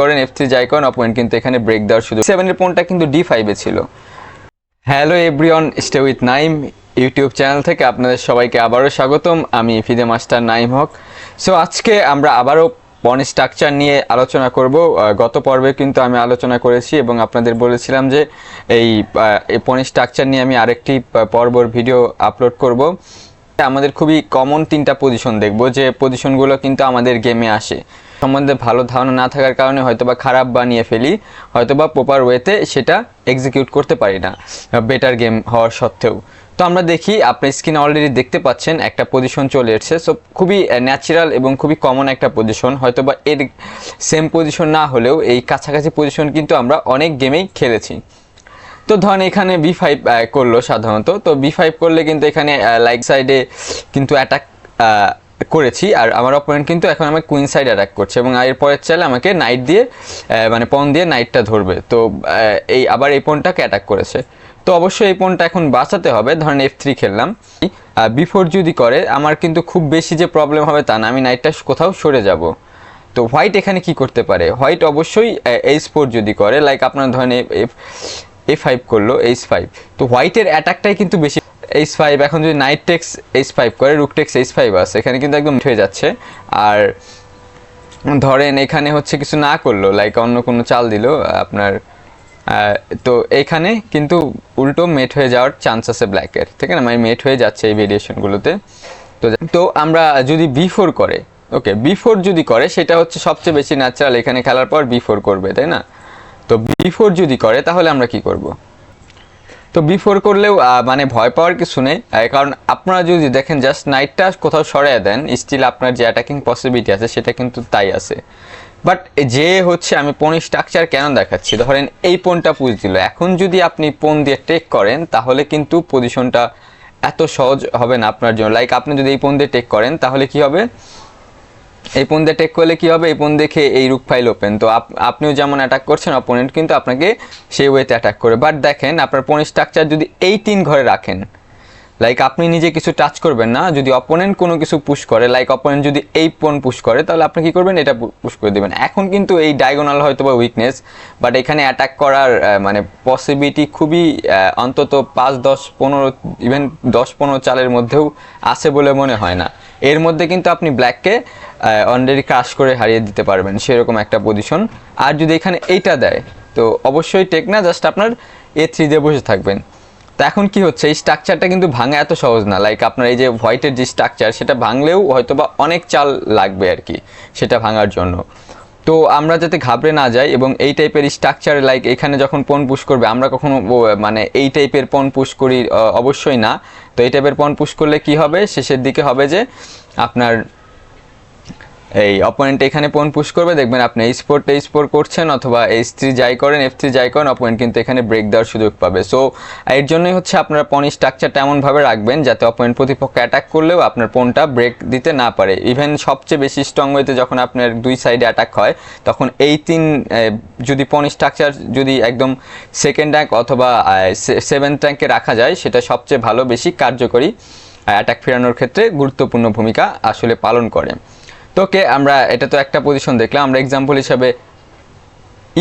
করেন F3 যাই করেন, অপোনেন্ট কিন্তু এখানে ব্রেক দেওয়ার সুযোগ। 7 এর পয়েন্টটা কিন্তু D5 এ ছিল। Hello everyone, stay with Naim YouTube channel থেকে আপনাদের সবাইকে আবারও স্বাগতম। আমি ফিদে মাস্টার নাইম হক। সো আজকে আমরা আবারও পন স্ট্রাকচার নিয়ে আলোচনা করব। গত পর্বে কিন্তু আমি আলোচনা করেছি এবং আপনাদের বলেছিলাম যে এই পন স্ট্রাকচার নিয়ে আমি আরেকটি পর্বর ভিডিও আপলোড করব। আমাদের খুবই কমন 3টা পজিশন দেখব, যে পজিশনগুলো কিন্তু আমাদের গেমে আসে। সম্বন্ধে ভালো ধারণা না থাকার কারণে হয়তোবা খারাপ বানিয়ে ফেলি, হয়তোবা প্রপার ওয়েতে সেটা এক্সিকিউট করতে পারি না বেটার গেম হওয়ার সত্ত্বেও। তো আমরা দেখি, আপনি স্ক্রিনে অলরেডি দেখতে পাচ্ছেন একটা পজিশন চলে এসেছে। সো খুবই ন্যাচারাল এবং খুবই কমন একটা পজিশন। হয়তোবা এর সেম পজিশন না হলেও এই কাছাকাছি পজিশন কিন্তু আমরা অনেক গেমেই খেলেছি। তো ধরেন এখানে B5 করলো সাধারণত। তো B5 করলে কিন্তু এখানে লাইক সাইডে কিন্তু অ্যাটাক করেছি, আর আমার অপোনেন্ট কিন্তু এখন আমার কুইন সাইড অ্যাটাক করছে এবং এরপরে চাইলে আমাকে নাইট দিয়ে মানে পন দিয়ে নাইটটা ধরবে। তো এই আবার এই পনটাকে অ্যাটাক করেছে, তো অবশ্যই এই পনটা এখন বাঁচাতে হবে। ধরেন F3 খেললাম, B4 যদি করে আমার কিন্তু খুব বেশি যে প্রবলেম হবে তা না, আমি নাইটটা কোথাও সরে যাব। তো হোয়াইট এখানে কি করতে পারে, হোয়াইট অবশ্যই H4 যদি করে, লাইক আপনার ধরেন A5 করলো, H5। তো হোয়াইটের অ্যাটাকটাই কিন্তু বেশি। H5 এখন যদি নাইট টেক্স H5 করে, রুক টেক্স H5 আছে, এখানে কিন্তু একদম হয়ে যাচ্ছে। আর ধরেন এখানে হচ্ছে কিছু না করলো, লাইক অন্য কোনো চাল দিল আপনার, তো এখানে কিন্তু উল্টো মেট হয়ে যাওয়ার চান্স আছে ব্ল্যাকের, ঠিক আছে না, মানে মেট হয়ে যাচ্ছে এই ভেরিয়েশনগুলোতে। তো আমরা যদি B4 করে, ওকে B4 যদি করে সেটা হচ্ছে সবচেয়ে বেশি ন্যাচারাল। এখানে খেলার পর B4 করবে, তাই না? তো B4 যদি করে তাহলে আমরা কি করব? তো B4 করলেও মানে ভয় পাওয়ার কিছু নেই, কারণ আপনারা যদি দেখেন জাস্ট নাইটটা কোথাও সরিয়ে দেন, স্টিল আপনার যে অ্যাটাকিং পসিবিলিটি আছে সেটা কিন্তু তাই আছে। বাট যে হচ্ছে আমি পন স্ট্রাকচার কেন দেখাচ্ছি, ধরেন এই পনটা পুশ দিল, এখন যদি আপনি পন দিয়ে টেক করেন তাহলে কিন্তু পজিশনটা এত সহজ হবে না আপনার জন্য। লাইক আপনি যদি এই পন দিয়ে টেক করেন তাহলে কি হবে, এই পন দিয়ে টেক করলে কি হবে, এই পন দেখে এই রুক ফাইল ওপেন, তো আপনিও যেমন অ্যাটাক করছেন অপোনেন্ট কিন্তু আপনাকে সেই ওয়েতে অ্যাটাক করে। বাট দেখেন আপনার পন স্ট্রাকচার যদি এই 3 ঘরে রাখেন, লাইক আপনি নিজে কিছু টাচ করবেন না, যদি অপোনেন্ট কোনো কিছু পুশ করে, লাইক অপোনেন্ট যদি এই পন পুশ করে তাহলে আপনি কি করবেন, এটা পুশ করে দেবেন। এখন কিন্তু এই ডায়াগোনাল হয়তো বা উইকনেস, বাট এখানে অ্যাটাক করার মানে পসিবিলিটি খুবই অন্তত 5, 10, 15 ইভেন 10-15 চালের মধ্যেও আছে বলে মনে হয় না। এর মধ্যে কিন্তু আপনি ব্ল্যাককে অলরেডি ক্রাশ করে হারিয়ে দিতে পারবেন, সেরকম একটা পজিশন। আর যদি এখানে এইটা দেয় তো অবশ্যই টেক না, জাস্ট আপনার A3 দিয়ে বসে থাকবেন। তো এখন কি হচ্ছে, এই স্ট্রাকচারটা কিন্তু ভাঙা এত সহজ না। লাইক আপনার এই যে হোয়াইটের যে স্ট্রাকচার সেটা ভাঙলেও হয়তোবা অনেক চাল লাগবে আর কি সেটা ভাঙার জন্য। তো আমরা যাতে ঘাবড়ে না যাই এবং এই টাইপের স্ট্রাকচার, লাইক এখানে যখন পন পুশ করবে আমরা কখনো মানে এই টাইপের পন পুশ করি অবশ্যই না। তো এই টাইপের পন পুশ করলে কি হবে, শেষের দিকে হবে যে আপনার এই অপোনেন্ট এখানে পন পুশ করবে, দেখবেন আপনি H4 করছেন অথবা H3 যাই করেন, F3 যাই করেন, অপোনেন্ট কিন্তু এখানে ব্রেক দেওয়ার সুযোগ পাবে। সো এর জন্যই হচ্ছে আপনারা পন স্ট্রাকচারটা এমনভাবে রাখবেন যাতে অপোনেন্ট প্রতিপক্ষ অ্যাটাক করলেও আপনার পনটা ব্রেক দিতে না পারে। ইভেন সবচেয়ে বেশি স্ট্রং ওয়েতে যখন আপনার দুই সাইডে অ্যাটাক হয় তখন এই 3 যদি পন স্ট্রাকচার যদি একদম সেকেন্ড র্যাঙ্ক অথবা 7th র্যাঙ্কে রাখা যায়, সেটা সবচেয়ে ভালো, বেশি কার্যকরী, অ্যাটাক ফেরানোর ক্ষেত্রে গুরুত্বপূর্ণ ভূমিকা আসলে পালন করে। তো ওকে, আমরা এটা তো একটা পজিশন দেখলাম। আমরা এক্সাম্পল হিসাবে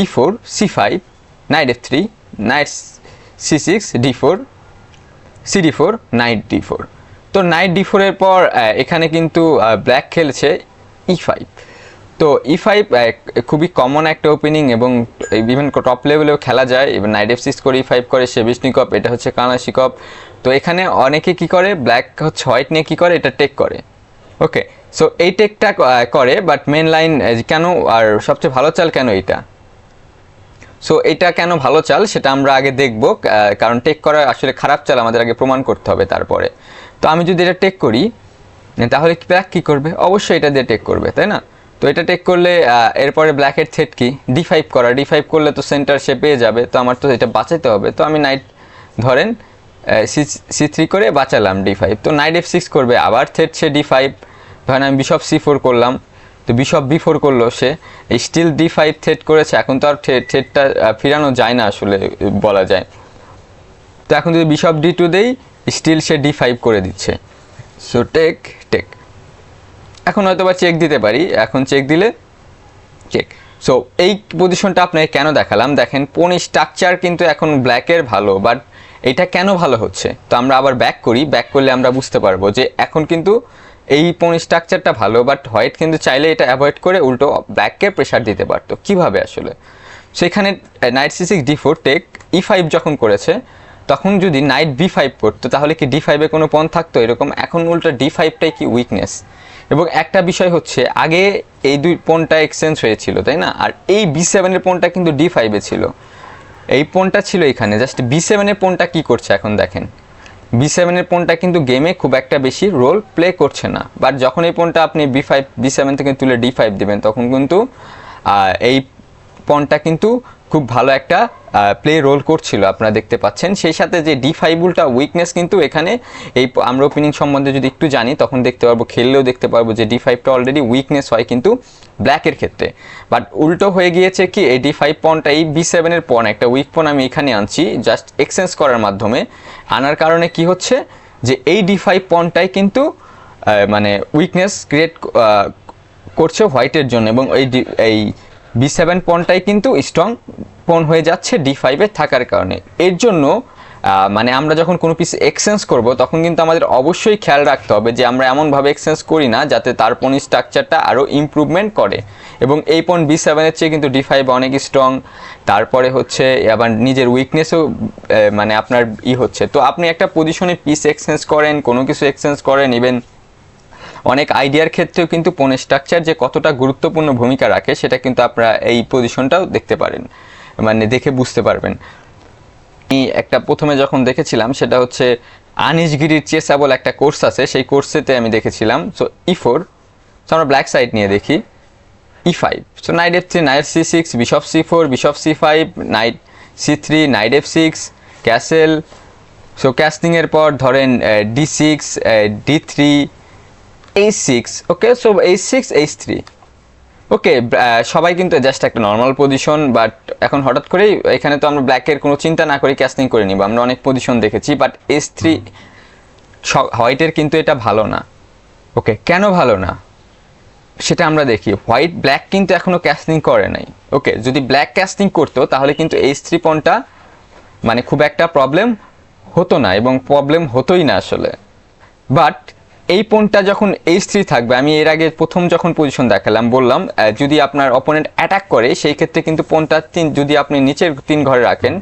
E4 C5 night F3 knight C6 D4 CD4 night D4। তো নাইট D4 এর পর এখানে কিন্তু ব্ল্যাক খেলছে E5। তো E5 খুবই কমন একটা ওপেনিং এবং বিভিন্ন টপ লেভেলেও খেলা যায়। এবার নাইট F6 করে E5 করে শেভিশনিকভ, এটা হচ্ছে কালাশনিকভ। তো এখানে অনেকে কি করে, ব্ল্যাক হচ্ছে হোয়াইট নিয়ে কি করে, এটা টেক করে। ওকে, সো এই টেকটা করে, বাট মেন লাইন কেন আর সবচেয়ে ভালো চাল কেন এইটা, সো এটা কেন ভালো চাল সেটা আমরা আগে দেখব, কারণ টেক করা আসলে খারাপ চাল আমাদের আগে প্রমাণ করতে হবে তারপরে। তো আমি যদি এটা টেক করি তাহলে ব্ল্যাক কী করবে, অবশ্যই এটা দিয়ে টেক করবে, তাই না? তো এটা টেক করলে এরপরে ব্ল্যাকের থ্রেট কি, D5 করা, D5 করলে তো সেন্টার সে পেয়ে যাবে, তো আমার তো এটা বাঁচাতে হবে। তো আমি নাইট ধরেন C3 করে বাঁচালাম D5। তো নাইট F6 করবে, আবার থ্রেট সে D5, ধরেন আমি বিশপ C4 করলাম, তো বিশপ B4 করলো, সে স্টিল D5 থ্রেট করেছে। এখন তো আর থ্রেটটা ফিরানো যায় না আসলে বলা যায়। তো এখন যদি বিশপ D2 দেই, স্টিল সে D5 করে দিচ্ছে। So take. এখন হয়তো বা চেক দিতে পারি, এখন চেক দিলে চেক। সো এই পজিশনটা আপনাকে কেন দেখালাম, দেখেন পোন স্ট্রাকচার কিন্তু এখন ব্ল্যাকের ভালো, বাট এটা কেন ভালো হচ্ছে, তো আমরা আবার ব্যাক করলে আমরা বুঝতে পারবো যে এখন কিন্তু এই পোন স্ট্রাকচারটা ভালো, বাট হোয়াইট কিন্তু চাইলে এটা অ্যাভয়েড করে উল্টো ব্ল্যাককে প্রেশার দিতে পারতো। কিভাবে আসলে, সেখানে night C6 D4 take E5 যখন করেছে, তখন যদি নাইট B5 করতো তাহলে কি D5-এ কোনো পণ থাকতো এরকম, এখন উল্টো D5টাই কি উইকনেস। এবং একটা বিষয় হচ্ছে, আগে এই দুই পণটা এক্সচেঞ্জ হয়েছিল তাই না, আর এই B7-এর পণটা কিন্তু D5-এ ছিল, এই পণটা ছিল এখানে, জাস্ট B7-এর পণটা কি করছে এখন দেখেন, B7-এর পণটা কিন্তু গেমে খুব একটা বেশি রোল প্লে করছে না, বাট যখন এই পণটা আপনি B7 থেকে তুলে D5 দিবেন তখন কিন্তু এই পণটা কিন্তু খুব ভালো একটা প্লে রোল করছিল, আপনারা দেখতে পাচ্ছেন। সেই সাথে যে D5 উল্টা উইকনেস কিন্তু এখানে, এই আমরা ওপেনিং সম্বন্ধে যদি একটু জানি তখন দেখতে পারবো, খেললেও দেখতে পারবো যে D5টা অলরেডি উইকনেস হয় কিন্তু ব্ল্যাকের ক্ষেত্রে, বাট উল্টো হয়ে গিয়েছে কি, এই D5 পণটা এই B7-এর পণ একটা উইক পণ আমি এখানে আনছি জাস্ট এক্সচেঞ্জ করার মাধ্যমে, আনার কারণে কি হচ্ছে যে এই D5 পণটাই কিন্তু মানে উইকনেস ক্রিয়েট করছে হোয়াইটের জন্য, এবং এই B7 পণটাই কিন্তু স্ট্রং পণ হয়ে যাচ্ছে D5-এ থাকার কারণে। এর জন্য মানে আমরা যখন কোনো পিস এক্সচেঞ্জ করব তখন কিন্তু আমাদের অবশ্যই খেয়াল রাখতে হবে যে আমরা এমনভাবে এক্সচেঞ্জ করি না যাতে তার পণ স্ট্রাকচারটা আরও ইমপ্রুভমেন্ট করে, এবং এই পণ B7-এর চেয়ে কিন্তু D5 অনেক স্ট্রং। তারপরে হচ্ছে আবার নিজের উইকনেসও মানে আপনার হচ্ছে, তো আপনি একটা পজিশনে পিস এক্সচেঞ্জ করেন, কোনো কিছু এক্সচেঞ্জ করেন, ইভেন অনেক আইডিয়ার ক্ষেত্রেও কিন্তু পণ স্ট্রাকচার যে কতটা গুরুত্বপূর্ণ ভূমিকা রাখে সেটা কিন্তু আপনারা এই পজিশনটাও দেখতে পারেন, মানে দেখে বুঝতে পারবেন। আমি একটা প্রথমে যখন দেখেছিলাম সেটা হচ্ছে আনিশগিরির চেসাবল একটা কোর্স আছে, সেই কোর্সেতে আমি দেখেছিলাম। সো E4, সো আমরা ব্ল্যাক সাইড নিয়ে দেখি E5, so knight F3, knight C6, bishop C4, bishop C5, knight C3, knight F6, castle. So ক্যাসলিংয়ের পর ধরেন D6, D3, H6, ওকে, সো H6, H3, ওকে। সবাই কিন্তু জাস্ট একটা নর্মাল পজিশন, বাট এখন হঠাৎ করেই এখানে তো আমরা ব্ল্যাকের কোনো চিন্তা না করে ক্যাসলিং করে নিব, আমরা অনেক পজিশন দেখেছি, বাট H3 হোয়াইটের কিন্তু এটা ভালো না। ওকে, কেন ভালো না সেটা আমরা দেখি। ব্ল্যাক কিন্তু এখনো ক্যাসলিং করে নাই। ওকে, যদি ব্ল্যাক ক্যাসলিং করতো তাহলে কিন্তু H3 পণটা মানে খুব একটা প্রবলেম হতো না, এবং প্রবলেম হতোই না আসলে। বাট এই পণটা যখন H3 থাকবে, আমি এর আগে প্রথম যখন পজিশন দেখালাম বললাম যদি আপনার অপোনেন্ট অ্যাটাক করে সেই ক্ষেত্রে কিন্তু পণটা যদি আপনি নিচের 3 ঘরে রাখেন,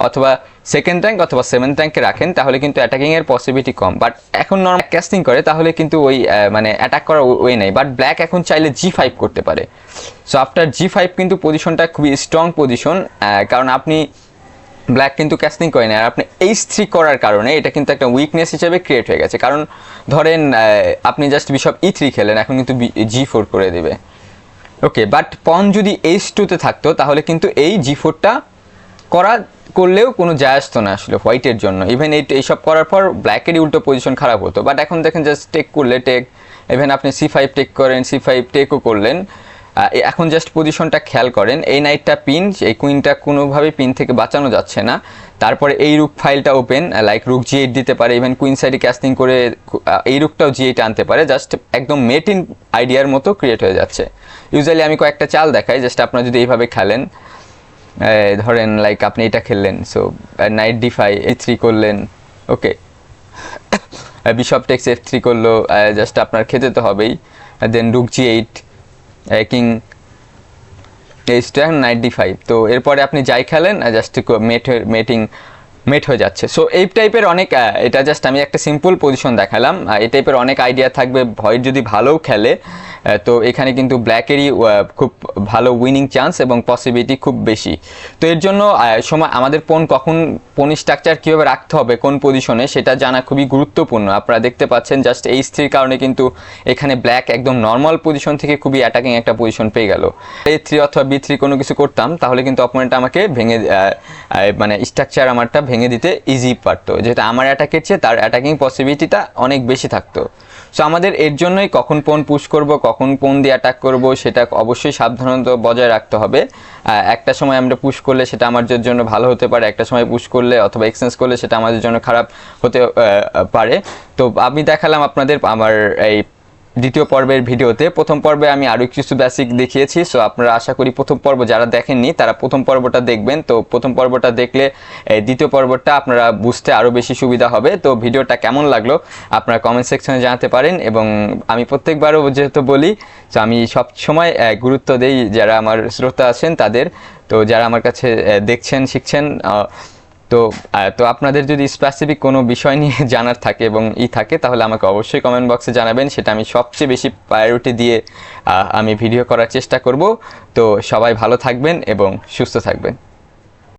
অথবা সেকেন্ড র্যাঙ্ক অথবা 7th র্যাঙ্কে রাখেন, তাহলে কিন্তু অ্যাটাকিংয়ের পসিবিলিটি কম। বাট এখন নর্মাল ক্যাস্টিং করে তাহলে কিন্তু ওই মানে অ্যাটাক করার ওয়ে নেই। বাট ব্ল্যাক এখন চাইলে G5 করতে পারে। সো আফটার G5 কিন্তু পজিশনটা খুবই স্ট্রং পজিশন, কারণ আপনি ব্ল্যাক কিন্তু ক্যাস্টিং করে না, আর আপনি H3 করার কারণে এটা কিন্তু একটা উইকনেস হিসেবে ক্রিয়েট হয়ে গেছে। কারণ ধরেন আপনি জাস্ট বিশপ E3 খেলেন, এখন কিন্তু G4 করে দেবে। ওকে, বাট পন যদি H2-তে থাকতো তাহলে কিন্তু এই G4টা করলেও কোনো যায় আসতো না আসলে হোয়াইটের জন্য। ইভেন এইসব করার পর ব্ল্যাকেরই উল্টো পজিশন খারাপ হতো। বাট এখন দেখেন জাস্ট টেক করলে টেক, ইভেন আপনি C5 টেক করেন, C5 টেকও করলেন। এখন জাস্ট পজিশনটা খেয়াল করেন, এই নাইটটা পিন, এই কুইনটা কোনোভাবে পিন থেকে বাঁচানো যাচ্ছে না। তারপরে এই রুক ফাইলটা ওপেন, লাইক রুক G8 দিতে পারে, ইভেন কুইন সাইডে ক্যাস্টিং করে এই রুকটাও G8 আনতে পারে, জাস্ট একদম মেট ইন আইডিয়ার মতো ক্রিয়েট হয়ে যাচ্ছে। ইউজুয়ালি আমি কয়েকটা চাল দেখাই, জাস্ট আপনারা যদি এইভাবে খেলেন, ধরেন লাইক আপনি এটা খেললেন, সো নাইট D5, A3 করলেন, ওকে, বিশপ টেক্স F3 করলো, জাস্ট আপনার খেতে তো হবেই, দেন রুক G8, king H2, night D5। তো এরপরে আপনি যাই খেলেন জাস্ট মেট হয়ে যাচ্ছে। সো এই টাইপের অনেক, এটা জাস্ট আমি একটা সিম্পল পজিশন দেখালাম, এই টাইপের অনেক আইডিয়া থাকবে। হোয়াইট যদি ভালোও খেলে তো এখানে কিন্তু ব্ল্যাকেরই খুব ভালো উইনিং চান্স এবং পসিবিলিটি খুব বেশি। তো এর জন্য সময় আমাদের কোন স্ট্রাকচার কীভাবে রাখতে হবে কোন পজিশনে সেটা জানা খুবই গুরুত্বপূর্ণ। আপনারা দেখতে পাচ্ছেন জাস্ট H3 কারণে কিন্তু এখানে ব্ল্যাক একদম নর্মাল পজিশন থেকে খুবই অ্যাটাকিং একটা পজিশন পেয়ে গেল। A3 অথবা B3 কোনো কিছু করতাম তাহলে কিন্তু অপোনেন্ট আমাকে ভেঙে মানে স্ট্রাকচার আমারটা ভেঙে দিতে ইজি পারতো, যেটা আমার অ্যাটাকের চেয়ে তার অ্যাটাকিং পসিবিলিটিটা অনেক বেশি থাকতো। সো আমাদের এর জন্যই কখন পণ পুশ করব, কখন পণ দিয়ে অ্যাটাক করব সেটা অবশ্যই সাবধানতা বজায় রাখতে হবে। একটা সময় আমরা পুশ করলে সেটা আমাদের জন্য ভালো হতে পারে, একটা সময় পুশ করলে অথবা এক্সচেঞ্জ করলে সেটা আমাদের জন্য খারাপ হতে পারে। তো আমি দেখালাম আপনাদের আমার এই দ্বিতীয় পর্বের ভিডিওতে। প্রথম পর্বে আমি আরও কিছু বেসিক দেখিয়েছি, সো আপনারা আশা করি প্রথম পর্ব যারা দেখেননি তারা প্রথম পর্বটা দেখবেন। তো প্রথম পর্বটা দেখলে দ্বিতীয় পর্বটা আপনারা বুঝতে আরও বেশি সুবিধা হবে। তো ভিডিওটা কেমন লাগলো আপনারা কমেন্ট সেকশনে জানাতে পারেন, এবং আমি প্রত্যেকবারও যেহেতু বলি, তো আমি সব সময় গুরুত্ব দেই যারা আমার শ্রোতা আছেন তাদের। তো যারা আমার কাছে দেখছেন শিখছেন, তো আপনাদের যদি স্পেসিফিক কোনো বিষয় নিয়ে জানার থাকে এবং থাকে, তাহলে আমাকে অবশ্যই কমেন্ট বক্সে জানাবেন। সেটা আমি সবচেয়ে বেশি প্রায়োরিটি দিয়ে আমি ভিডিও করার চেষ্টা করব। তো সবাই ভালো থাকবেন এবং সুস্থ থাকবেন।